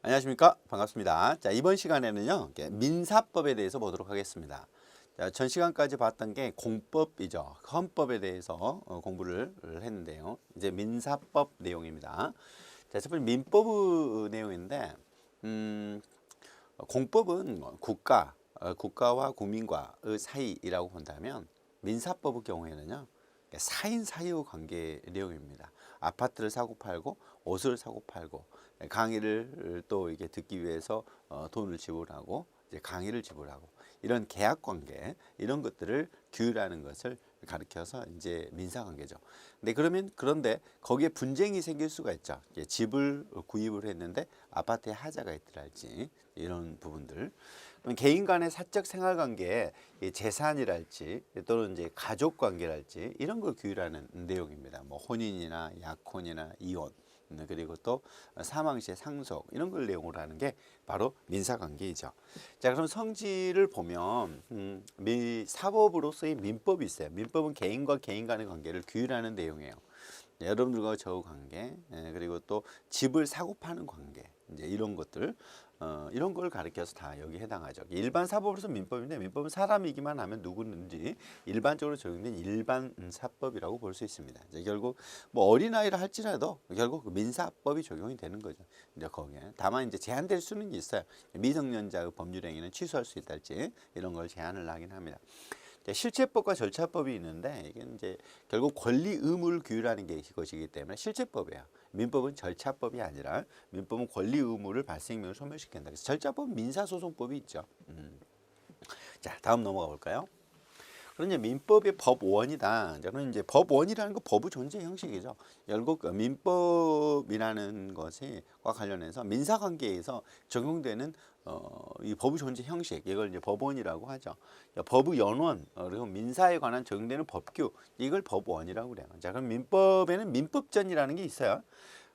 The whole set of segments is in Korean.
안녕하십니까? 반갑습니다. 자, 이번 시간에는요, 민사법에 대해서 보도록 하겠습니다. 자, 전 시간까지 봤던 게 공법이죠. 헌법에 대해서 공부를 했는데요. 이제 민사법 내용입니다. 자, 첫 번째 민법 내용인데, 공법은 뭐 국가와 국민과의 사이라고 본다면, 민사법의 경우에는요, 사인 사이의 관계 내용입니다. 아파트를 사고 팔고 옷을 사고 팔고 강의를 또 이게 듣기 위해서 돈을 지불하고 이제 강의를 지불하고 이런 계약 관계 이런 것들을 규율하는 것을 가리켜서 이제 민사 관계죠. 그런데 거기에 분쟁이 생길 수가 있죠. 집을 구입을 했는데 아파트에 하자가 있더랄지 이런 부분들. 개인 간의 사적 생활 관계에 재산이랄지 또는 이제 가족 관계랄지 이런 걸 규율하는 내용입니다. 뭐 혼인이나 약혼이나 이혼 그리고 또 사망 시의 상속 이런 걸 내용으로 하는 게 바로 민사 관계이죠. 자, 그럼 성질을 보면 사법으로서의 민법이 있어요. 민법은 개인과 개인 간의 관계를 규율하는 내용이에요. 여러분들과 저의 관계, 그리고 또 집을 사고 파는 관계, 이제 이런 것들, 이런 걸 가리켜서 다 여기 해당하죠. 일반 사법으로서 민법인데 민법은 사람이기만 하면 누구든지 일반적으로 적용된 일반 사법이라고 볼 수 있습니다. 이제 결국 뭐 어린아이라 할지라도 결국 민사법이 적용이 되는 거죠. 이제 거기에 다만 이제 제한될 수는 있어요. 미성년자의 법률 행위는 취소할 수 있달지 이런 걸 제한을 하긴 합니다. 실체법과 절차법이 있는데 이게 이제 결국 권리 의무를 규율하는 게 이것이기 때문에 실체법이에요. 민법은 절차법이 아니라 민법은 권리 의무를 발생명을 소멸시킨다. 그래서 절차법은 민사소송법이 있죠. 자, 다음 넘어가 볼까요? 그럼 이제 민법의 법원이다. 그럼 이제 법원이라는 건 법의 존재 형식이죠. 결국 민법이라는 것과 관련해서 민사관계에서 적용되는 이 법의 존재 형식 이걸 이제 법원이라고 하죠. 법의 연원 그리고 민사에 관한 적용되는 법규 이걸 법원이라고 그래요. 자, 그럼 민법에는 민법전이라는 게 있어요.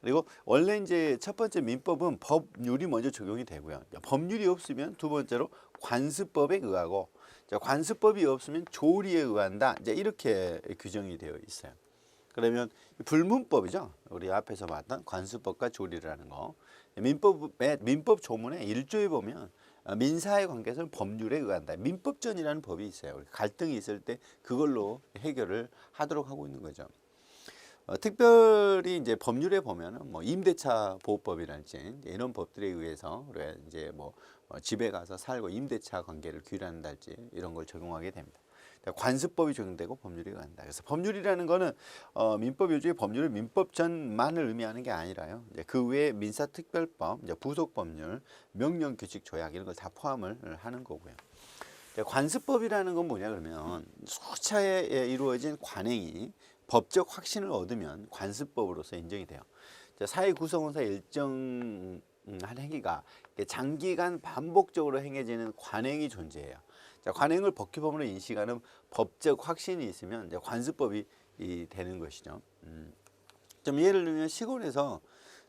그리고 원래 이제 첫 번째 민법은 법률이 먼저 적용이 되고요. 법률이 없으면 두 번째로 관습법에 의하고 관습법이 없으면 조리에 의한다. 이제 이렇게 규정이 되어 있어요. 그러면 불문법이죠. 우리 앞에서 봤던 관습법과 조리라는 거. 민법 조문의 1조에 보면 민사의 관계에서는 법률에 의한다. 민법전이라는 법이 있어요. 갈등이 있을 때 그걸로 해결을 하도록 하고 있는 거죠. 특별히 이제 법률에 보면은 뭐 임대차 보호법이랄지 이런 법들에 의해서 우리가 이제 뭐 집에 가서 살고 임대차 관계를 규율한달지 이런 걸 적용하게 됩니다. 관습법이 적용되고 법률이 간다. 그래서 법률이라는 거는 민법 요지의 법률은 민법전만을 의미하는 게 아니라요. 이제 그 외에 민사특별법, 이제 부속법률, 명령, 규칙, 조약 이런 걸 다 포함을 하는 거고요. 관습법이라는 건 뭐냐 그러면 수차에 이루어진 관행이 법적 확신을 얻으면 관습법으로서 인정이 돼요. 사회 구성원사 일정한 행위가 장기간 반복적으로 행해지는 관행이 존재해요. 관행을 법규범으로 인식하는 법적 확신이 있으면 이제 관습법이 되는 것이죠. 좀 예를 들면 시골에서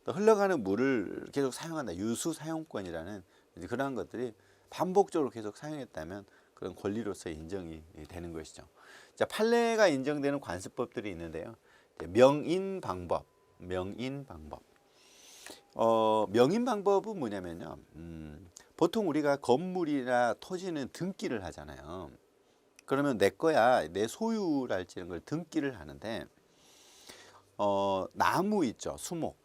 또 흘러가는 물을 계속 사용한다. 유수 사용권이라는 그러한 것들이 반복적으로 계속 사용했다면 그런 권리로서 인정이 되는 것이죠. 자, 판례가 인정되는 관습법들이 있는데요. 명인방법. 명인방법은 뭐냐면요. 보통 우리가 건물이나 토지는 등기를 하잖아요. 그러면 내 거야, 내 소유랄지 이런 걸 등기를 하는데 나무 있죠. 수목.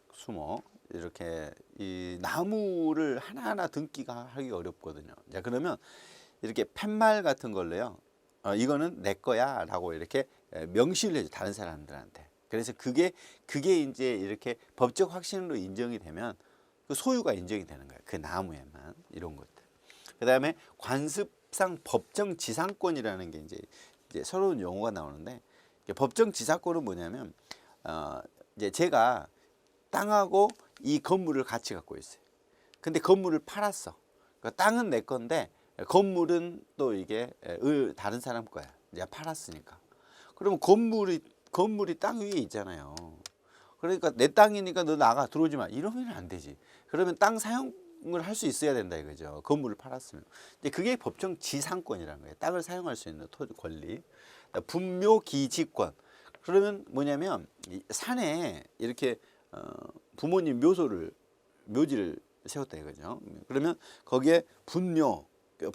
이렇게 이 나무를 하나하나 등기가 하기 어렵거든요. 자, 그러면 이렇게 팻말 같은 걸로요. 이거는 내 거야 라고 이렇게 명시를 해줘. 다른 사람들한테. 그래서 그게 이제 이렇게 법적 확신으로 인정이 되면 그 소유가 인정이 되는 거예요. 그 나무에만 이런 것들. 그 다음에 관습상 법정 지상권이라는 게 이제 새로운 용어가 나오는데 법정 지상권은 뭐냐면 이제 제가 땅하고 이 건물을 같이 갖고 있어요. 근데 건물을 팔았어. 그러니까 땅은 내 건데 건물은 또 이게 다른 사람 거야. 내가 팔았으니까. 그러면 건물이 땅 위에 있잖아요. 그러니까 내 땅이니까 너 나가 들어오지 마. 이러면 안 되지. 그러면 땅 사용을 할 수 있어야 된다 이거죠. 건물을 팔았으면. 근데 그게 법정 지상권이라는 거예요. 땅을 사용할 수 있는 토지 권리. 분묘 기지권. 그러면 뭐냐면 산에 이렇게 부모님 묘지를 세웠다 이거죠. 그러면 거기에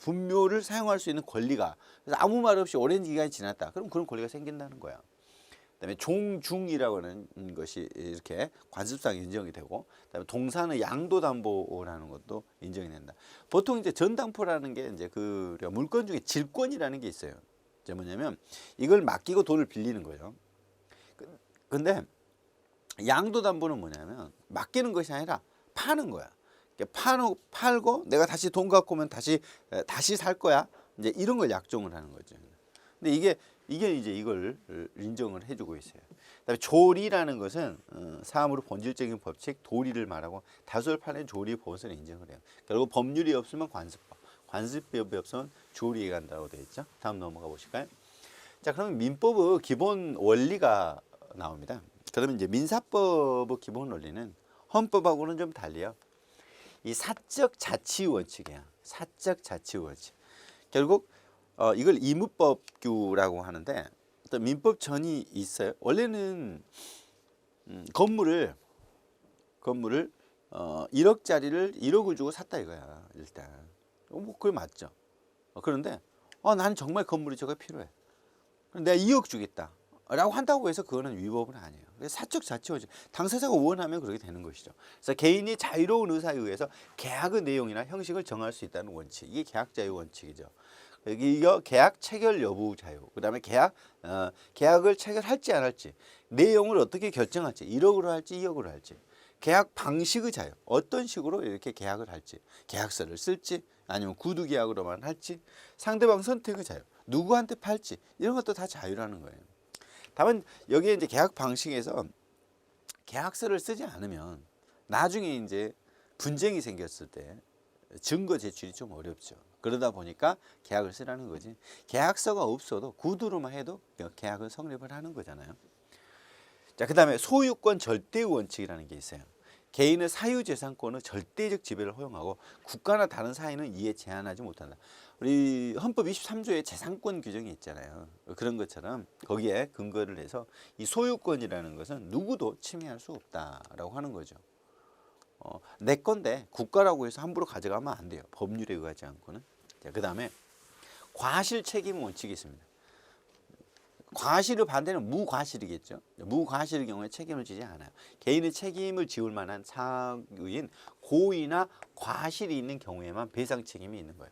분묘를 사용할 수 있는 권리가, 그래서 아무 말 없이 오랜 기간이 지났다. 그럼 그런 권리가 생긴다는 거야. 그다음에 종중이라고 하는 것이 이렇게 관습상 인정이 되고, 그다음에 동사는 양도담보라는 것도 인정이 된다. 보통 이제 전담포라는 게 이제 그 물건 중에 질권이라는 게 있어요. 이제 뭐냐면 이걸 맡기고 돈을 빌리는 거예요. 근데 양도담보는 뭐냐면 맡기는 것이 아니라 파는 거야. 팔고 내가 다시 돈 갖고 오면 다시 살 거야. 이제 이런 걸 약정을 하는 거죠. 근데 이게 이제 이걸 인정을 해주고 있어요. 그다음에 조리라는 것은 사함으로 본질적인 법칙 도리를 말하고 다수를 파는 조리 보호선을 인정을 해요. 결국 법률이 없으면 관습법, 관습법이 없으면 조리에 간다고 되어 있죠. 다음 넘어가 보실까요? 자, 그러면 민법의 기본 원리가 나옵니다. 그러면 이제 민사법의 기본 원리는 헌법하고는 좀 달리요. 이 사적 자치 원칙이야. 사적 자치 원칙. 결국 이걸 이무법규라고 하는데, 또 민법전이 있어요. 원래는 건물을 1억짜리를 1억을 주고 샀다 이거야. 일단 뭐 그게 맞죠. 그런데 나는 정말 건물이 저거 필요해. 내가 2억 주겠다 라고 한다고 해서 그거는 위법은 아니에요. 사적 자치원칙, 당사자가 원하면 그렇게 되는 것이죠. 그래서 개인이 자유로운 의사에 의해서 계약의 내용이나 형식을 정할 수 있다는 원칙, 이게 계약 자유 원칙이죠. 이거 계약 체결 여부 자유, 그다음에 계약을 체결할지 안 할지, 내용을 어떻게 결정할지, 1억으로 할지 2억으로 할지, 계약 방식의 자유, 어떤 식으로 이렇게 계약을 할지, 계약서를 쓸지 아니면 구두 계약으로만 할지, 상대방 선택의 자유, 누구한테 팔지, 이런 것도 다 자유라는 거예요. 다만 여기에 이제 계약 방식에서 계약서를 쓰지 않으면 나중에 이제 분쟁이 생겼을 때 증거 제출이 좀 어렵죠. 그러다 보니까 계약을 쓰라는 거지. 계약서가 없어도 구두로만 해도 계약은 성립을 하는 거잖아요. 자, 그다음에 소유권 절대의 원칙이라는 게 있어요. 개인의 사유재산권의 절대적 지배를 허용하고 국가나 다른 사이는 이에 제한하지 못한다. 우리 헌법 23조에 재산권 규정이 있잖아요. 그런 것처럼 거기에 근거를 해서 이 소유권이라는 것은 누구도 침해할 수 없다라고 하는 거죠. 내 건데 국가라고 해서 함부로 가져가면 안 돼요. 법률에 의하지 않고는. 자, 그다음에 과실 책임 원칙이 있습니다. 과실의 반대는 무과실이겠죠. 무과실의 경우에 책임을 지지 않아요. 개인의 책임을 지울 만한 사유인 고의나 과실이 있는 경우에만 배상 책임이 있는 거예요.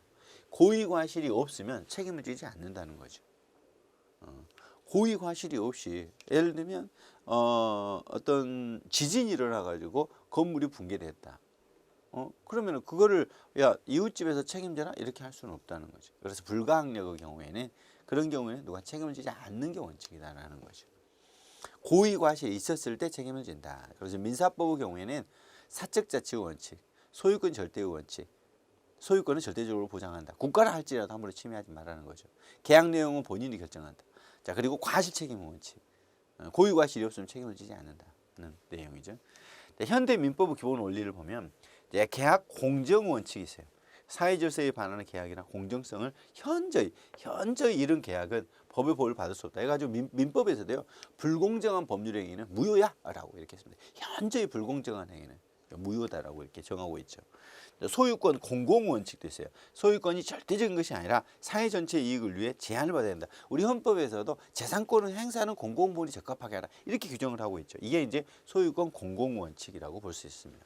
고의 과실이 없으면 책임을 지지 않는다는 거죠. 고의 과실이 없이, 예를 들면 어떤 지진이 일어나 가지고 건물이 붕괴됐다. 그러면 그거를 이웃집에서 책임져라 이렇게 할 수는 없다는 거죠. 그래서 불가항력의 경우에는, 그런 경우에는 누가 책임을 지지 않는 게 원칙이다라는 거죠. 고의 과실이 있었을 때 책임을 진다. 그래서 민사법의 경우에는 사적 자치의 원칙, 소유권 절대의 원칙, 소유권은 절대적으로 보장한다. 국가라 할지라도 함부로 침해하지 말라는 거죠. 계약 내용은 본인이 결정한다. 자, 그리고 과실 책임 원칙, 고의 과실이 없으면 책임을 지지 않는다는 내용이죠. 현대 민법의 기본 원리를 보면 계약 공정 원칙이 있어요. 사회 질서에 반하는 계약이나 공정성을 현저히 이런 계약은 법의 보호를 받을 수 없다. 해가지고 민법에서도요, 불공정한 법률 행위는 무효야라고 이렇게 했습니다. 현저히 불공정한 행위는 무효다라고 이렇게 정하고 있죠. 소유권 공공 원칙도 있어요. 소유권이 절대적인 것이 아니라 사회 전체 이익을 위해 제한을 받아야 된다. 우리 헌법에서도 재산권을 행사하는 공공본이 적합하게 하라 이렇게 규정을 하고 있죠. 이게 이제 소유권 공공 원칙이라고 볼 수 있습니다.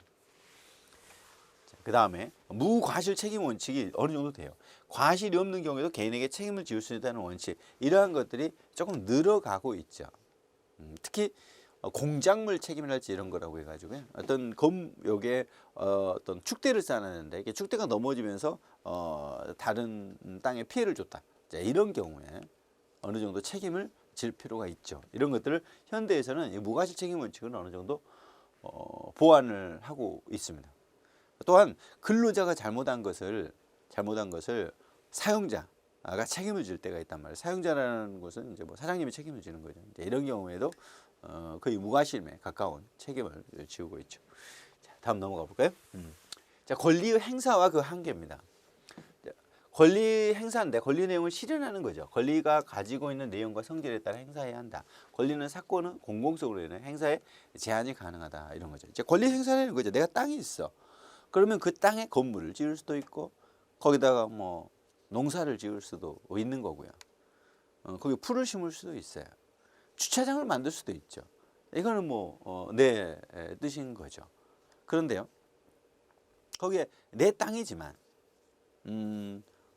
그 다음에 무과실 책임 원칙이 어느 정도 돼요. 과실이 없는 경우에도 개인에게 책임을 지을 수 있다는 원칙, 이러한 것들이 조금 늘어가고 있죠. 특히 공작물 책임이랄지 이런 거라고 해가지고 어떤 여기에 어떤 축대를 쌓았는데 이게 축대가 넘어지면서 다른 땅에 피해를 줬다. 자, 이런 경우에 어느 정도 책임을 질 필요가 있죠. 이런 것들을 현대에서는 이 무과실 책임 원칙은 어느 정도 보완을 하고 있습니다. 또한 근로자가 잘못한 것을 사용자가 책임을 질 때가 있단 말이에요. 사용자라는 것은 이제 뭐 사장님이 책임을 지는 거죠. 이제 이런 경우에도 거의 무과실에 가까운 책임을 지우고 있죠. 자, 다음 넘어가 볼까요? 자, 권리의 행사와 그 한계입니다. 자, 권리 행사인데 권리 내용을 실현하는 거죠. 권리가 가지고 있는 내용과 성질에 따라 행사해야 한다. 권리는 사건은 공공성으로 인해 행사에 제한이 가능하다 이런 거죠. 이제 권리 행사라는 거죠. 내가 땅이 있어. 그러면 그 땅에 건물을 지을 수도 있고 거기다가 뭐 농사를 지을 수도 있는 거고요. 거기 풀을 심을 수도 있어요. 주차장을 만들 수도 있죠. 이거는 내 뜻인 거죠. 그런데요, 거기에 내 땅이지만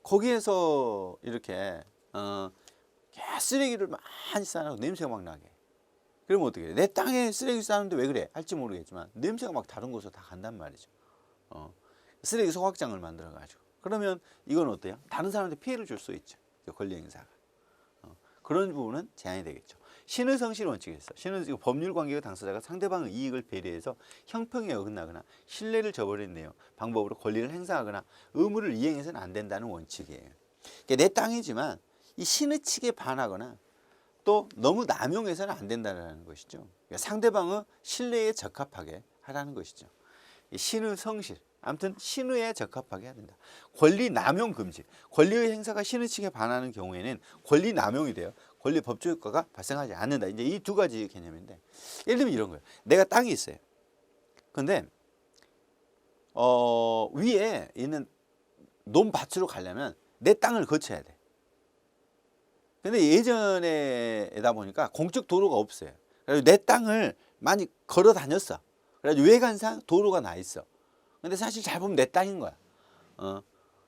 거기에서 이렇게 쓰레기를 많이 쌓아놓고 냄새가 막 나게. 그러면 어떻게 해? 내 땅에 쓰레기 쌓는데 왜 그래? 할지 모르겠지만 냄새가 막 다른 곳으로 다 간단 말이죠. 쓰레기 소각장을 만들어 가지고. 그러면 이건 어때요? 다른 사람한테 피해를 줄 수 있죠. 권리 행사가. 그런 부분은 제한이 되겠죠. 신의 성실 원칙이 있어. 신은 법률 관계의 당사자가 상대방의 이익을 배려해서 형평에 어긋나거나 신뢰를 저버리는 내용, 방법으로 권리를 행사하거나 의무를 이행해서는 안 된다는 원칙이에요. 그러니까 내 땅이지만 이 신의 칙에 반하거나 또 너무 남용해서는 안 된다는 것이죠. 그러니까 상대방의 신뢰에 적합하게 하라는 것이죠. 신의 성실. 아무튼 신의에 적합하게 해야 된다. 권리 남용 금지. 권리의 행사가 신의 칙에 반하는 경우에는 권리 남용이 돼요. 권리 법조 효과가 발생하지 않는다. 이제 이 두 가지 개념인데, 예를 들면 이런 거예요. 내가 땅이 있어요. 근데 위에 있는 논밭으로 가려면 내 땅을 거쳐야 돼. 근데 예전에다 보니까 공적 도로가 없어요. 그래서 내 땅을 많이 걸어 다녔어. 그래서 외관상 도로가 나 있어. 근데 사실 잘 보면 내 땅인 거야.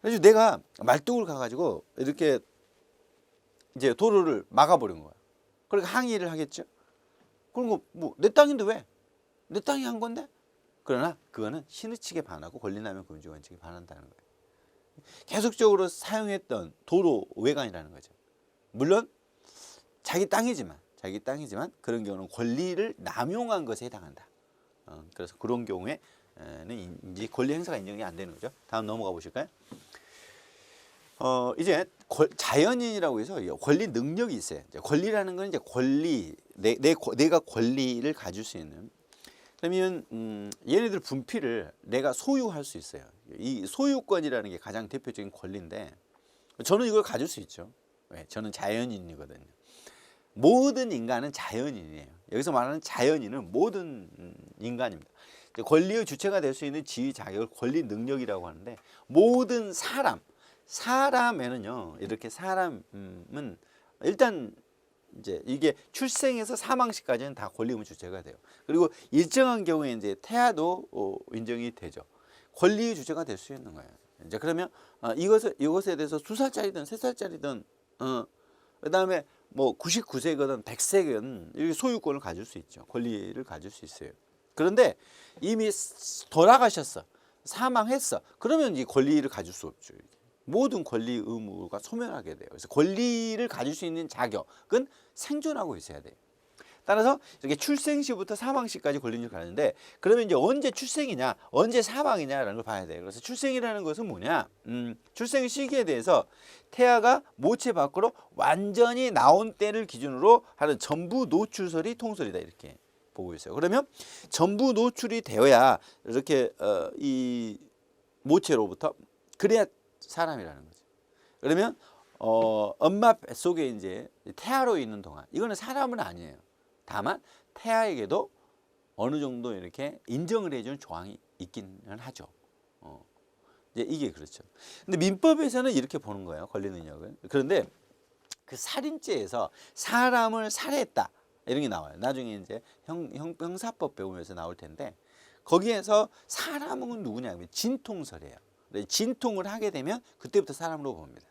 그래서 내가 말뚝을 가가지고 이렇게 이제 도로를 막아버린 거야. 그러니까 항의를 하겠죠. 그런 거 내 땅인데 왜? 내 땅이 한 건데? 그러나 그거는 신의 칙에 반하고 권리남용 금지 원칙에 반한다는 거예요. 계속적으로 사용했던 도로 외관이라는 거죠. 물론 자기 땅이지만 그런 경우는 권리를 남용한 것에 해당한다. 그래서 그런 경우에는 이제 권리 행사가 인정이 안 되는 거죠. 다음 넘어가 보실까요? 이제 자연인이라고 해서 권리 능력이 있어요. 권리라는 건 이제 내가 권리를 가질 수 있는. 그러면 얘네들 분필을 내가 소유할 수 있어요. 이 소유권이라는 게 가장 대표적인 권리인데 저는 이걸 가질 수 있죠. 왜? 저는 자연인이거든요. 모든 인간은 자연인이에요. 여기서 말하는 자연인은 모든 인간입니다. 권리의 주체가 될 수 있는 지위 자격을 권리 능력이라고 하는데 모든 사람에는요, 이렇게 사람은 일단 이제 이게 출생에서 사망 시까지는 다 권리 의무 주체가 돼요. 그리고 일정한 경우에 이제 태아도 인정이 되죠. 권리의 주체가 될 수 있는 거예요. 이제 그러면 이것에 대해서 2살짜리든 3살짜리든 그다음에 뭐 99세거든 100세거든 소유권을 가질 수 있죠. 권리를 가질 수 있어요. 그런데 이미 돌아가셨어. 사망했어. 그러면 이 권리를 가질 수 없죠. 모든 권리 의무가 소멸하게 돼요. 그래서 권리를 가질 수 있는 자격은 생존하고 있어야 돼요. 따라서 이렇게 출생 시부터 사망 시까지 권리를 가지는데 그러면 이제 언제 출생이냐, 언제 사망이냐라는 걸 봐야 돼요. 그래서 출생이라는 것은 뭐냐? 출생 시기에 대해서 태아가 모체 밖으로 완전히 나온 때를 기준으로 하는 전부 노출설이 통설이다 이렇게 보고 있어요. 그러면 전부 노출이 되어야 이렇게 이 모체로부터 그래야 사람이라는 거죠. 그러면 엄마 뱃속에 이제 태아로 있는 동안 이거는 사람은 아니에요. 다만 태아에게도 어느 정도 이렇게 인정을 해주는 조항이 있기는 하죠. 이제 이게 그렇죠. 근데 민법에서는 이렇게 보는 거예요. 권리 능력을. 그런데 그 살인죄에서 사람을 살해했다 이런 게 나와요. 나중에 이제 형사법 배우면서 나올 텐데 거기에서 사람은 누구냐면 진통설이에요. 진통을 하게 되면 그때부터 사람으로 봅니다.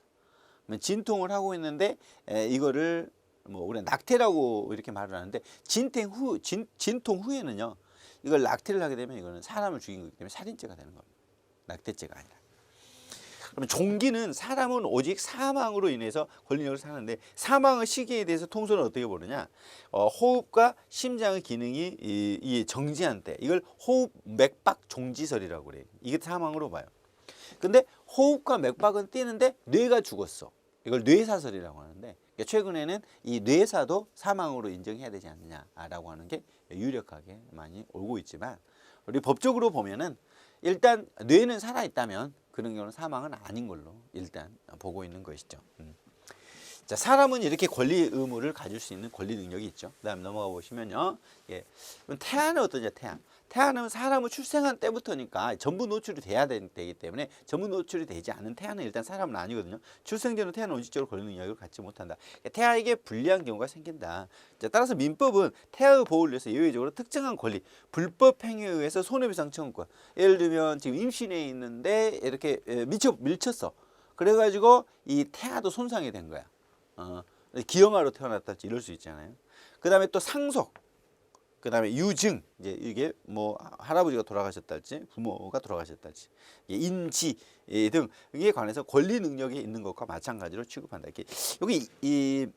진통을 하고 있는데 이거를 뭐 우리가 낙태라고 이렇게 말을 하는데 진통 후에는요 이걸 낙태를 하게 되면 이거는 사람을 죽인 거기 때문에 살인죄가 되는 겁니다. 낙태죄가 아니라. 그러면 종기는 사람은 오직 사망으로 인해서 권리력을 사는데 사망의 시기에 대해서 통설은 어떻게 보느냐? 호흡과 심장의 기능이 이 정지한 때 이걸 호흡 맥박 종지설이라고 그래요. 이게 사망으로 봐요. 근데 호흡과 맥박은 뛰는데 뇌가 죽었어. 이걸 뇌사설이라고 하는데 최근에는 이 뇌사도 사망으로 인정해야 되지 않느냐라고 하는 게 유력하게 많이 오고 있지만 우리 법적으로 보면은 일단 뇌는 살아있다면 그런 경우는 사망은 아닌 걸로 일단 보고 있는 것이죠. 자, 사람은 이렇게 권리 의무를 가질 수 있는 권리 능력이 있죠. 그다음 넘어가 보시면요. 예. 그럼 태아는 어떠냐? 태아. 태아는 사람을 출생한 때부터니까 전부 노출이 돼야 되기 때문에 전부 노출이 되지 않은 태아는 일단 사람은 아니거든요. 출생전의 태아는 원칙적으로 권리 능력을 갖지 못한다. 태아에게 불리한 경우가 생긴다. 자, 따라서 민법은 태아의 보호를 위해서 예외적으로 특정한 권리, 불법 행위에 의해서 손해배상 청구권. 예를 들면 지금 임신해 있는데 이렇게 밀쳤어. 그래가지고 이 태아도 손상이 된 거야. 기형아로 태어났다든지 이럴 수 있잖아요. 그 다음에 또 상속, 그 다음에 유증, 이제 이게 뭐 할아버지가 돌아가셨달지 부모가 돌아가셨달지 인지 등에 관해서 권리 능력이 있는 것과 마찬가지로 취급한다. 이렇게 여기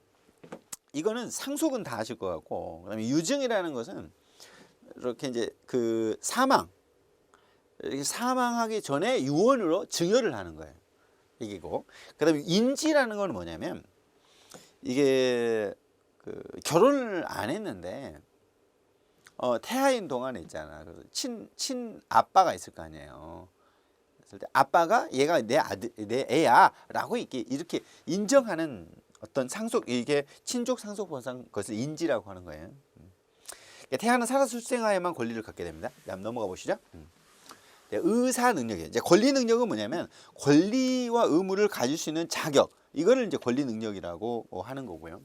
이거는 상속은 다 아실 것 같고, 그다음에 유증이라는 것은 이렇게 이제 그 이렇게 사망하기 전에 유언으로 증여를 하는 거예요. 이게고, 그다음에 인지라는 건 뭐냐면 이게 그 결혼을 안 했는데 태아인 동안에 있잖아. 친 아빠가 있을 거 아니에요. 그랬을 때 아빠가 얘가 내 애야라고 이렇게 인정하는 어떤 상속, 이게 친족 상속 보상, 것을 인지라고 하는 거예요. 태아는 살아서 출생하여만 권리를 갖게 됩니다. 다음 넘어가 보시죠. 의사 능력이에요. 이제 권리 능력은 뭐냐면 권리와 의무를 가질 수 있는 자격, 이거를 이제 권리 능력이라고 하는 거고요.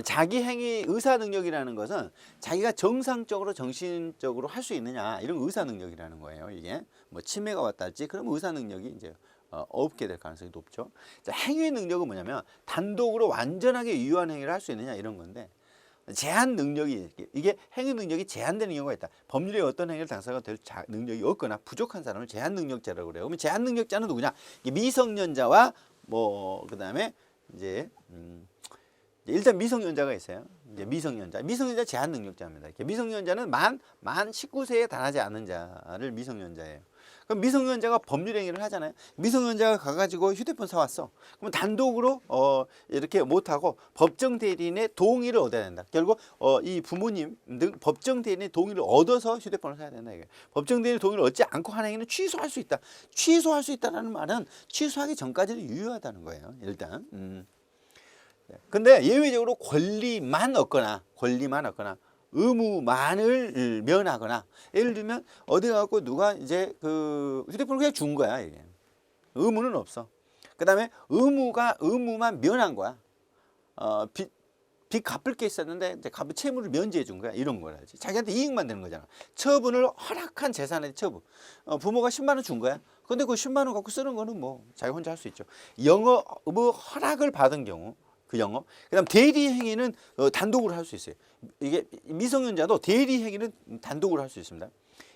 자기 행위 의사 능력이라는 것은 자기가 정상적으로 정신적으로 할 수 있느냐, 이런 의사 능력이라는 거예요. 이게 뭐 치매가 왔달지 그러면 의사 능력이 이제 없게 될 가능성이 높죠. 자, 행위 능력은 뭐냐면 단독으로 완전하게 유효한 행위를 할 수 있느냐, 이런 건데, 제한 능력이, 이게 행위 능력이 제한되는 경우가 있다. 법률에 어떤 행위를 당사가 될 능력이 없거나 부족한 사람을 제한 능력자라고 그래요. 그러면 제한 능력자는 누구냐? 미성년자와 뭐 그다음에 이제 일단 미성년자가 있어요. 이제 미성년자 제한 능력자입니다. 이렇게 미성년자는 만 19세에 달하지 않은 자를 미성년자예요. 그럼 미성년자가 법률 행위를 하잖아요. 미성년자가 가가지고 휴대폰 사왔어. 그러면 단독으로 이렇게 못하고 법정 대리인의 동의를 얻어야 된다. 결국 이 부모님 등 법정 대리인의 동의를 얻어서 휴대폰을 사야 된다. 이게 법정 대리인의 동의를 얻지 않고 한 행위는 취소할 수 있다. 취소할 수 있다는 말은 취소하기 전까지는 유효하다는 거예요. 일단. 근데 예외적으로 권리만 얻거나 의무만을 면하거나, 예를 들면 어디 가고 누가 이제 그 휴대폰을 그냥 준 거야. 이게 의무는 없어. 그 다음에 의무만 면한 거야. 빚 갚을 게 있었는데 이제 채무를 면제해 준 거야. 이런 거라지. 자기한테 이익만 되는 거잖아. 처분을 허락한 재산의 처분. 부모가 10만 원 준 거야. 근데 그 10만 원 갖고 쓰는 거는 뭐 자기 혼자 할 수 있죠. 영업 허락을 받은 경우, 그 영업. 그다음 대리 행위는 단독으로 할 수 있어요. 이게 미성년자도 대리 행위는 단독으로 할 수 있습니다.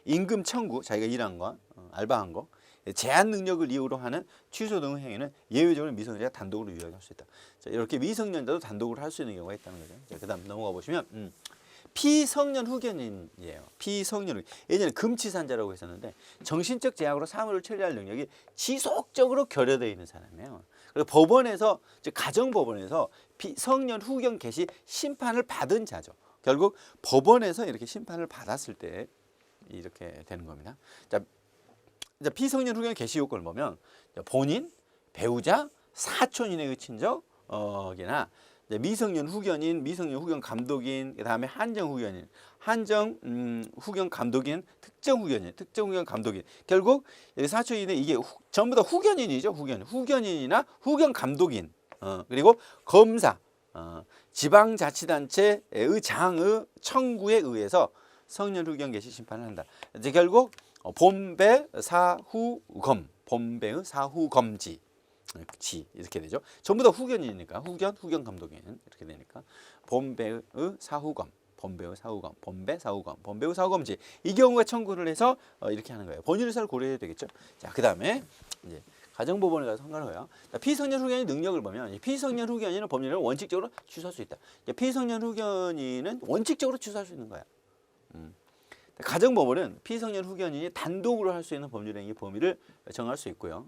임금 청구, 자기가 일한 거, 알바한 거, 제한 능력을 이유로 하는 취소 등 행위는 예외적으로 미성년자가 단독으로 유효하게 할 수 있다. 자, 이렇게 미성년자도 단독으로 할 수 있는 경우가 있다는 거죠. 자, 그다음 넘어가 보시면 피성년 후견인이에요. 피성년 후견인. 예전에 금치산자라고 했었는데 정신적 제약으로 사물을 처리할 능력이 지속적으로 결여되어 있는 사람이에요. 그리고 법원에서, 즉 가정법원에서 성년 후견 개시 심판을 받은 자죠. 결국 법원에서 이렇게 심판을 받았을 때 이렇게 되는 겁니다. 자, 피성년 후견 개시 요건을 보면 본인, 배우자, 사촌 이내의 친족이나 미성년 후견인, 미성년 후견 감독인, 그다음에 한정 후견인, 후견 감독인, 특정 후견 감독인. 결국 사촌 이내 이게 전부 다 후견인이죠. 후견인이나 후견 감독인. 그리고 검사, 지방자치단체의 장의 청구에 의해서 성년 후견 개시 심판을 한다. 이제 결국 본배 사후검, 본배의 사후검지 이렇게 되죠. 전부 다 후견이니까 후견 감독인 이렇게 되니까 본배의 사후검, 본배의 사후검지, 이 경우가 청구를 해서 이렇게 하는 거예요. 본인 의사를 고려해야 되겠죠. 자, 그다음에 이제 가정법원에 가서 선고를 해요. 피성년 후견인 능력을 보면 피성년 후견인은 법률을 원칙적으로 취소할 수 있다. 피성년 후견인은 원칙적으로 취소할 수 있는 거야. 가정법원은 피성년 후견인이 단독으로 할 수 있는 법률행위 범위를 정할 수 있고요.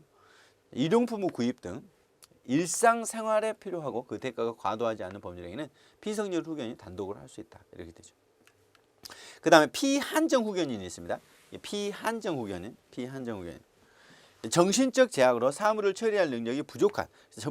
일용품의 구입 등 일상생활에 필요하고 그 대가가 과도하지 않는 법률행위는 피성년 후견인이 단독으로 할 수 있다. 이렇게 되죠. 그 다음에 피한정 후견인이 있습니다. 피한정 후견인. 정신적 제약으로 사물을 처리할 능력이 부족한,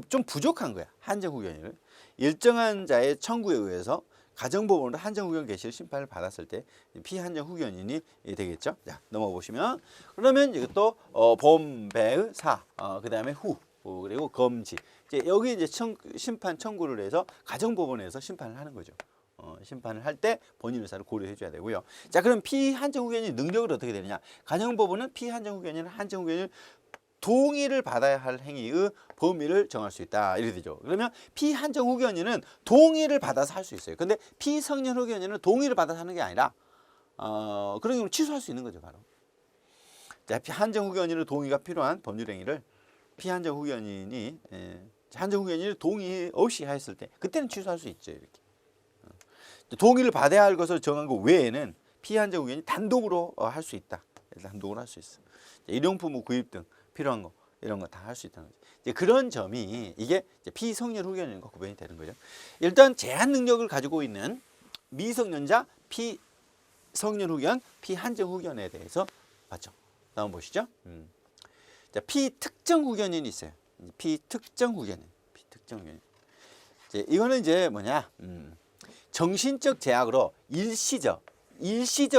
좀 부족한 거야. 한정후견인을 일정한 자의 청구에 의해서 가정법원으로 한정후견 개시를 심판을 받았을 때 피한정후견인이 되겠죠. 자, 넘어가 보시면 그러면 이것도 범배의 사, 그다음에 후, 그리고 검지. 이제 여기 이제 심판 청구를 해서 가정법원에서 심판을 하는 거죠. 심판을 할 때 본인 의사를 고려해 줘야 되고요. 자, 그럼 피한정후견인 능력은 어떻게 되느냐? 가정법원은 피한정후견인, 한정후견인 동의를 받아야 할 행위의 범위를 정할 수 있다. 이렇게 되죠. 그러면 피한정후견인은 동의를 받아서 할 수 있어요. 근데 피성년후견인은 동의를 받아서 하는 게 아니라 그런 경우는 취소할 수 있는 거죠, 바로. 자, 한정후견인의 동의가 필요한 법률 행위를 피한정후견인이 한정후견인이 동의 없이 했을 때 그때는 취소할 수 있죠, 이렇게. 동의를 받아야 할 것을 정한 것 외에는 피한정후견이 단독으로 할 수 있다. 단독으로 할 수 있어. 일용품 구입 등 필요한 거 이런 거 다 할 수 있다는 거죠. 이제 그런 점이 이게 이제 피성년 후견인과 구분이 되는 거죠. 일단 제한 능력을 가지고 있는 미성년자 피성년 후견, 피한정 후견에 대해서 봤죠. 다음 보시죠. 자, 피특정 후견인이 있어요. 피특정 후견인, 피특정 후견인. 이제 이거는 이제 뭐냐? 정신적 제약으로 일시적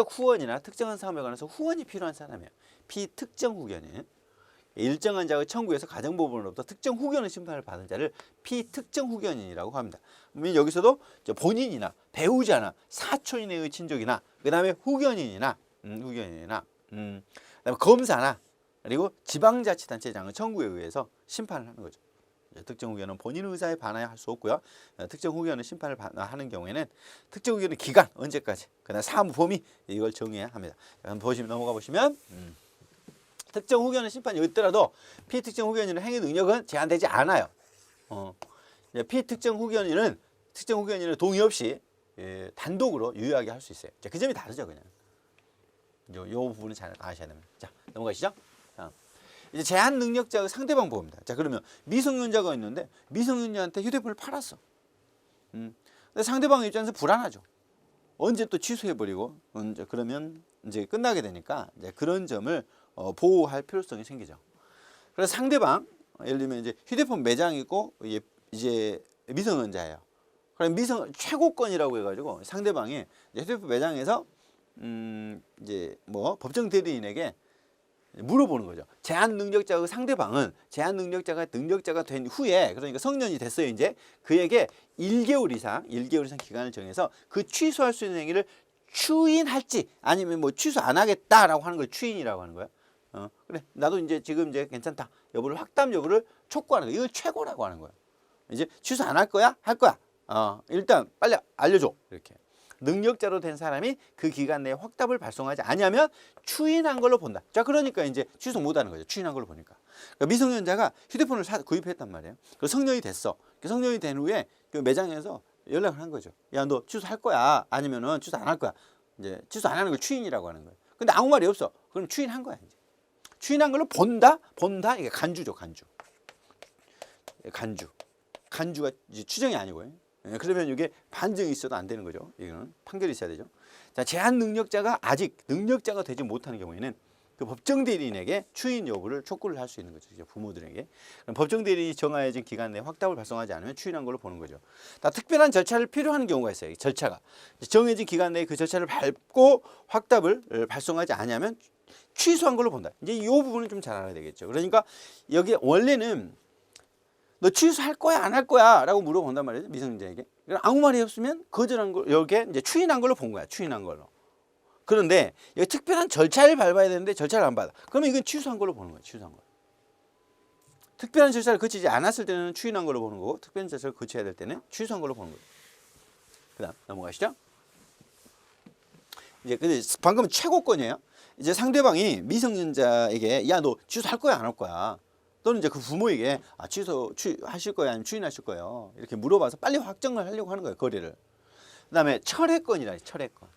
후원이나 특정한 사업에 관해서 후원이 필요한 사람이에요. 피특정 후견인. 일정한 자의 청구에서 가정법원으로부터 특정 후견의 심판을 받은 자를 피특정 후견인이라고 합니다. 그러면 여기서도 본인이나 배우자나 사촌인의 친족이나 그다음에 후견인이나 그다음에 검사나 그리고 지방자치단체장의 청구에 의해서 심판을 하는 거죠. 특정 후견은 본인 의사에 반하여 할 수 없고요. 특정 후견은 심판을 하는 경우에는 특정 후견의 기간 언제까지, 그다음 사무 범위 이걸 정해야 합니다. 한번 보시면 넘어가 보시면 특정 후견의 심판이 있더라도 피특정 후견인의 행위 능력은 제한되지 않아요. 피특정 후견인은 특정 후견인의 동의 없이 단독으로 유효하게 할 수 있어요. 자, 그 점이 다르죠, 그냥. 요 부분은 잘 아셔야 됩니다. 자, 넘어가시죠. 이제 제한 능력자의 상대방 보호입니다. 자, 그러면 미성년자가 있는데 미성년자한테 휴대폰을 팔았어. 근데 상대방 입장에서 불안하죠. 언제 또 취소해버리고 그러면 이제 끝나게 되니까 이제 그런 점을 보호할 필요성이 생기죠. 그래서 상대방 예를 들면 이제 휴대폰 매장이 있고 이제 미성년자예요. 그럼 최고권이라고 해가지고 상대방이 이제 휴대폰 매장에서 이제 뭐 법정 대리인에게 물어보는 거죠. 제한 능력자의 상대방은 제한 능력자가 된 후에, 그러니까 성년이 됐어요. 이제 그에게 1개월 이상 기간을 정해서 그 취소할 수 있는 행위를 추인할지 아니면 뭐 취소 안 하겠다라고 하는 걸 추인이라고 하는 거야. 그래, 나도 이제 지금 이제 괜찮다 여부를 확답 여부를 촉구하는 거야. 이걸 최고라고 하는 거야. 이제 취소 안 할 거야? 할 거야. 일단 빨리 알려줘. 이렇게. 능력자로 된 사람이 그 기간 내에 확답을 발송하지 않으면 추인한 걸로 본다. 자, 그러니까 이제 취소 못하는 거죠. 추인한 걸로 보니까. 그러니까 미성년자가 휴대폰을 구입했단 말이에요. 그래서 성년이 됐어. 성년이 된 후에 그 매장에서 연락을 한 거죠. 야, 너 취소할 거야? 아니면은 취소 안 할 거야? 이제 취소 안 하는 걸 추인이라고 하는 거예요. 근데 아무 말이 없어. 그럼 추인한 거야. 이제 추인한 걸로 본다. 이게 간주죠. 간주가 이제 추정이 아니고요. 그러면 이게 반증이 있어도 안 되는 거죠. 이거는 판결이 있어야 되죠. 자, 제한 능력자가 아직 능력자가 되지 못하는 경우에는 그 법정 대리인에게 추인 여부를 촉구를 할 수 있는 거죠. 부모들에게. 그럼 법정 대리인이 정해진 기간 내에 확답을 발송하지 않으면 추인한 걸로 보는 거죠. 다 특별한 절차를 필요한 경우가 있어요. 절차가 정해진 기간 내에 그 절차를 밟고 확답을 발송하지 않으면 취소한 걸로 본다. 이제 이 부분은 좀 잘 알아야 되겠죠. 그러니까 여기 원래는 너 취소할 거야 안 할 거야 라고 물어본단 말이죠. 미성년자에게. 아무 말이 없으면 거절한 걸 여기에 이제 추인한 걸로 본 거야. 추인한 걸로. 그런데 여기 특별한 절차를 밟아야 되는데 절차를 안 밟아. 그러면 이건 취소한 걸로 보는 거야. 취소한 거. 특별한 절차를 거치지 않았을 때는 추인한 걸로 보는 거고 특별한 절차를 거쳐야 될 때는 취소한 걸로 보는 거예요. 그다음 넘어가시죠. 이제 근데 방금은 최고권이에요. 이제 상대방이 미성년자에게 야, 너 취소할 거야 안 할 거야? 또는 이제 그 부모에게 취하실 거예요 아니면 추인하실 거예요 이렇게 물어봐서 빨리 확정을 하려고 하는 거예요. 거래를. 그다음에 철회권이라 철회권.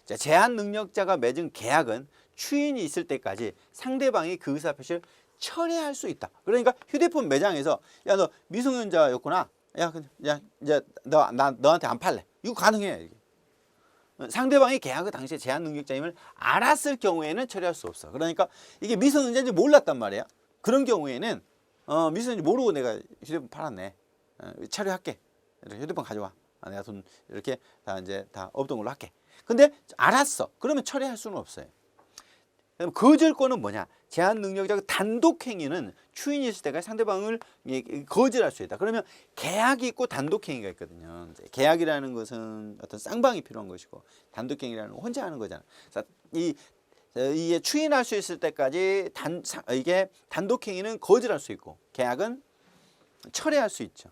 자, 제한 능력자가 맺은 계약은 추인이 있을 때까지 상대방이 그 의사표시를 철회할 수 있다. 그러니까 휴대폰 매장에서 야, 너 미성년자였구나. 야 이제 너한테 안 팔래. 이거 가능해. 이게. 상대방이 계약을 당시에 제한 능력자임을 알았을 경우에는 처리할 수 없어. 그러니까 이게 미성년자인지 몰랐단 말이야. 그런 경우에는 미성년자 모르고 내가 휴대폰 팔았네. 처리할게. 휴대폰 가져와. 내가 돈 이렇게 다 이제 다 없던 걸로 할게. 근데 알았어. 그러면 처리할 수는 없어요. 그럼 거절권은 뭐냐? 제한 능력자가 단독 행위는 추인이 있을 때까지 상대방을 거절할 수 있다. 그러면 계약이 있고 단독 행위가 있거든요. 계약이라는 것은 어떤 쌍방이 필요한 것이고 단독 행위라는 건 혼자 하는 거잖아. 그래서 이게 추인할 수 있을 때까지 이게 단독 행위는 거절할 수 있고 계약은 철회할 수 있죠.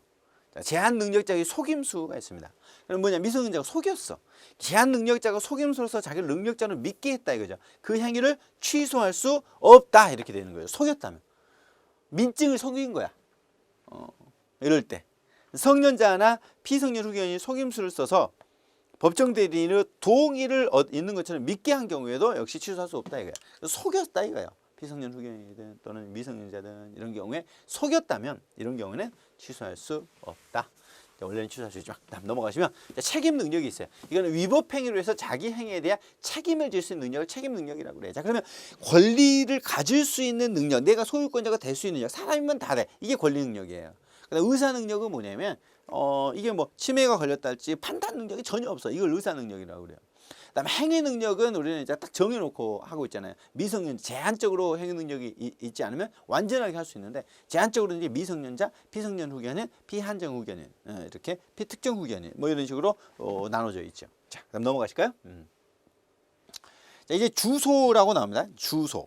제한 능력자의 속임수가 있습니다. 그럼 뭐냐? 미성년자가 속였어. 제한 능력자가 속임수로서 자기를 능력자로 믿게 했다 이거죠. 그 행위를 취소할 수 없다 이렇게 되는 거예요. 속였다면. 민증을 속인 거야. 이럴 때. 성년자나 피성년 후견이 속임수를 써서 법정 대리인의 동의를 있는 것처럼 믿게 한 경우에도 역시 취소할 수 없다 이거야. 속였다 이거예요. 피성년 후견이든 또는 미성년자든 이런 경우에 속였다면 이런 경우는 취소할 수 없다. 원래는 취소할 수 있지만 다음 넘어가시면 책임 능력이 있어요. 이거는 위법 행위로 해서 자기 행위에 대한 책임을 질 수 있는 능력을 책임 능력이라고 그래요. 자, 그러면 권리를 가질 수 있는 능력, 내가 소유권자가 될 수 있는 능력, 사람이면 다 돼. 이게 권리 능력이에요. 그다음 의사 능력은 뭐냐면 이게 뭐 치매가 걸렸다 할지 판단 능력이 전혀 없어. 이걸 의사 능력이라고 그래요. 그다음에 행위 능력은 우리는 이제 딱 정해놓고 하고 있잖아요. 미성년자 제한적으로 행위 능력이 있지 않으면 완전하게 할 수 있는데 제한적으로 이제 미성년자, 피성년 후견인, 피한정 후견인 이렇게 피특정 후견인 뭐 이런 식으로 나눠져 있죠. 자, 그럼 넘어가실까요? 자, 이제 주소라고 나옵니다. 주소.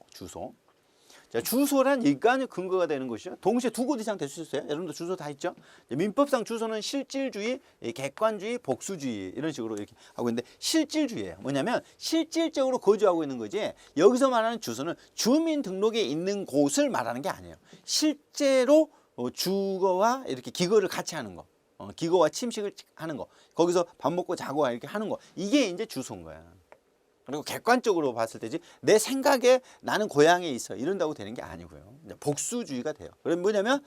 자, 주소란 일관의 근거가 되는 것이죠. 동시에 두 곳 이상 될 수 있어요. 여러분도 주소 다 있죠. 민법상 주소는 실질주의, 객관주의, 복수주의 이런 식으로 이렇게 하고 있는데 실질주의예요. 뭐냐면 실질적으로 거주하고 있는 거지. 여기서 말하는 주소는 주민등록에 있는 곳을 말하는 게 아니에요. 실제로 주거와 이렇게 기거를 같이 하는 거, 기거와 침식을 하는 거, 거기서 밥 먹고 자고 이렇게 하는 거, 이게 이제 주소인 거야. 그리고 객관적으로 봤을 때지 내 생각에 나는 고향에 있어 이런다고 되는 게 아니고요. 복수주의가 돼요. 그럼 뭐냐면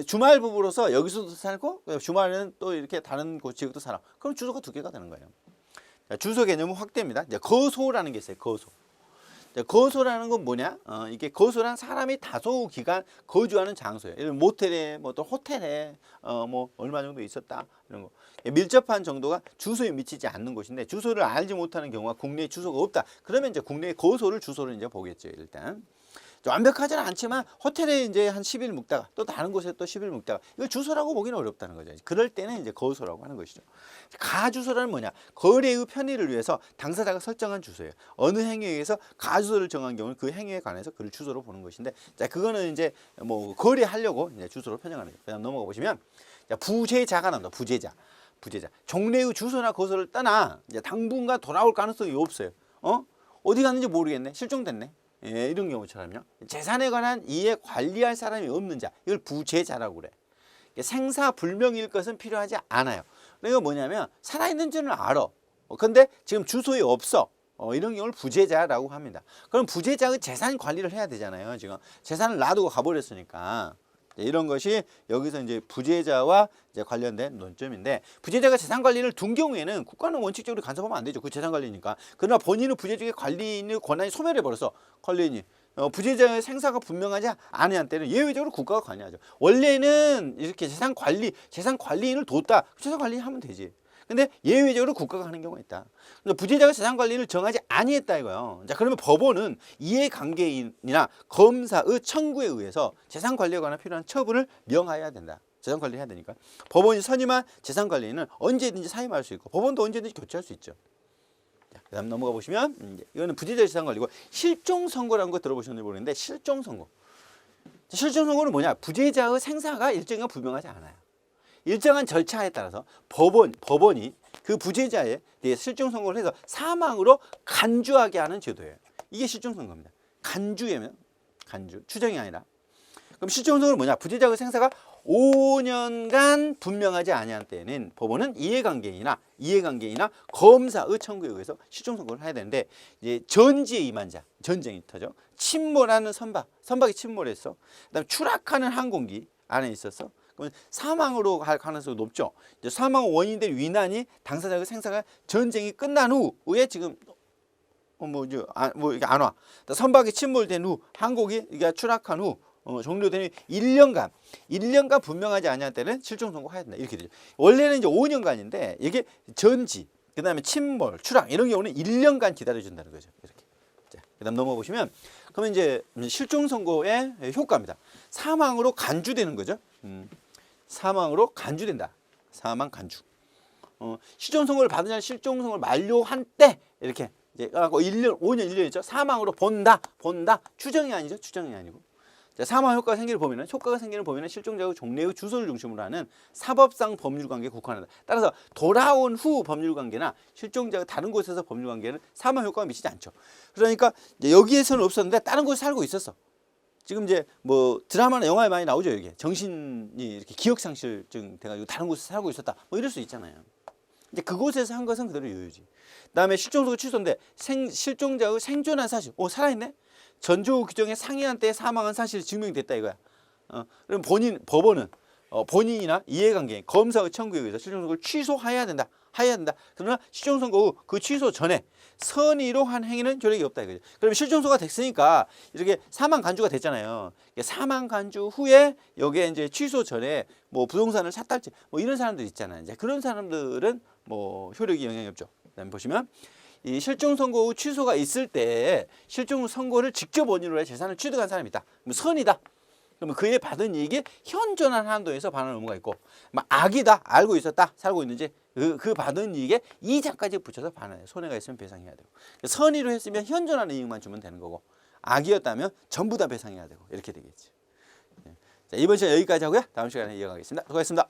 주말 부부로서 여기서도 살고 주말에는 또 이렇게 다른 곳 지역도 살아. 그럼 주소가 두 개가 되는 거예요. 자, 주소 개념은 확대입니다. 이제 거소라는 게 있어요. 거소. 자, 거소라는 건 뭐냐? 이게 거소란 사람이 다소 기간 거주하는 장소예요. 예를 들면 모텔에 뭐 또 호텔에 뭐 얼마 정도 있었다 이런 거. 밀접한 정도가 주소에 미치지 않는 곳인데 주소를 알지 못하는 경우가 국내에 주소가 없다. 그러면 이제 국내의 거소를 주소를 이제 보겠죠. 일단 완벽하지는 않지만 호텔에 이제 한 10일 묵다가 또 다른 곳에 또 10일 묵다가 이걸 주소라고 보기는 어렵다는 거죠. 그럴 때는 이제 거소라고 하는 것이죠. 가주소라는 뭐냐? 거래의 편의를 위해서 당사자가 설정한 주소예요. 어느 행위에 의해서 가주소를 정한 경우는 그 행위에 관해서 그를 주소로 보는 것인데, 자, 그거는 이제 뭐 거래하려고 이제 주소로 편정하는 거예요. 그다음 넘어가 보시면 자, 부재자가 나온다. 부재자. 종래의 주소나 거소를 떠나 이제 당분간 돌아올 가능성이 없어요. 어디 갔는지 모르겠네. 실종됐네. 예, 이런 경우처럼요. 재산에 관한 이해 관리할 사람이 없는 자, 이걸 부재자라고 그래. 생사불명일 것은 필요하지 않아요. 그러니까 뭐냐면 살아있는 줄은 알아. 근데 지금 주소에 없어. 이런 경우를 부재자라고 합니다. 그럼 부재자의 재산 관리를 해야 되잖아요. 지금 재산을 놔두고 가버렸으니까. 이런 것이 여기서 이제 부재자와 이제 관련된 논점인데, 부재자가 재산 관리를 둔 경우에는 국가는 원칙적으로 간섭하면 안 되죠. 그 재산 관리니까. 그러나 본인은 부재자의 관리인의 권한이 소멸해 버려서 관리인이 부재자의 생사가 분명하지 않은 때는 예외적으로 국가가 관여하죠. 원래는 이렇게 재산 관리인을 뒀다. 재산 관리인 하면 되지. 근데 예외적으로 국가가 하는 경우가 있다. 그래서 부재자가 재산 관리를 정하지 아니했다 이거예요. 자, 그러면 법원은 이해관계인이나 검사의 청구에 의해서 재산 관리에 관한 필요한 처분을 명하여야 된다. 재산 관리를 해야 되니까. 법원이 선임한 재산 관리인은 언제든지 사임할 수 있고 법원도 언제든지 교체할 수 있죠. 자, 그다음 넘어가 보시면 이거는 부재자 재산 관리고, 실종 선고라는 거 들어보셨는지 모르겠는데 실종 선고. 실종 선고는 뭐냐? 부재자의 생사가 일정한 불명하지 않아요. 일정한 절차에 따라서 법원이 그 부재자에 대해 실종 선고를 해서 사망으로 간주하게 하는 제도예요. 이게 실종 선고입니다. 간주예요. 추정이 아니라. 그럼 실종 선고는 뭐냐? 부재자의 생사가 5년간 분명하지 아니한 때에는 법원은 이해관계인이나 검사의 청구에 의해서 실종 선고를 해야 되는데, 이제 전지에 임한 자, 전쟁이 터져 침몰하는 선박이 침몰했어. 그다음에 추락하는 항공기 안에 있었어. 그러면 사망으로 갈 가능성이 높죠. 이제 사망 원인이 된 위난이 당사자의 생사가 전쟁이 끝난 후에 지금 이게 안 와. 선박이 침몰된 후 항공기 이게 추락한 후 종료된 후 1년간 분명하지 않을 때는 실종 선고해야 된다. 이렇게 되죠. 원래는 이제 5년간인데 이게 전지, 그다음에 침몰, 추락 이런 경우는 1년간 기다려 준다는 거죠. 이렇게. 자, 그다음 넘어가 보시면 그러면 이제 실종 선고의 효과입니다. 사망으로 간주되는 거죠. 사망으로 간주된다. 사망 간주. 실종 선고를 받은 자는 실종 선고를 만료한 때 이렇게 이제 1년, 5년, 1년이죠. 사망으로 본다. 추정이 아니죠. 추정이 아니고. 자, 사망 효과가 생기를 보면은 실종자의 종래의 주소를 중심으로 하는 사법상 법률관계에 국한한다. 따라서 돌아온 후 법률관계나 실종자가 다른 곳에서 법률관계는 사망 효과가 미치지 않죠. 그러니까 이제 여기에서는 없었는데 다른 곳에 살고 있었어. 지금 이제 뭐 드라마나 영화에 많이 나오죠. 여기 정신이 이렇게 기억상실증 돼가지고 다른 곳에 살고 있었다. 뭐 이럴 수 있잖아요. 이제 그곳에서 한 것은 그대로 유효지. 그다음에 실종소가 취소인데 실종자의 생존한 사실, 살아있네. 전조 규정에 상이한 때에 사망한 사실이 증명됐다 이거야. 그럼 법원은 본인이나 이해관계, 검사의 청구에 의해서 실종선고를 취소해야 된다. 그러나 실종선고 후 그 취소 전에 선의로 한 행위는 효력이 없다 이거죠. 그럼 실종소가 됐으니까 이렇게 사망 간주가 됐잖아요. 사망 간주 후에 여기에 이제 취소 전에 뭐 부동산을 샀달지 뭐 이런 사람들 있잖아요. 이제 그런 사람들은 뭐 효력이 영향이 없죠. 그다음에 보시면 이 실종 선고 후 취소가 있을 때 실종 선고를 직접 원인으로 해 재산을 취득한 사람이 있다. 그럼 선이다. 그러면 그에 받은 이익이 현존한 한도에서 반환 의무가 있고, 악이다. 알고 있었다. 살고 있는지 그 받은 이익에 이자까지 붙여서 반환해. 손해가 있으면 배상해야 되고, 선의로 했으면 현존하는 이익만 주면 되는 거고, 악이었다면 전부 다 배상해야 되고 이렇게 되겠지. 자, 이번 시간 여기까지 하고요. 다음 시간에 이어가겠습니다. 수고하셨습니다.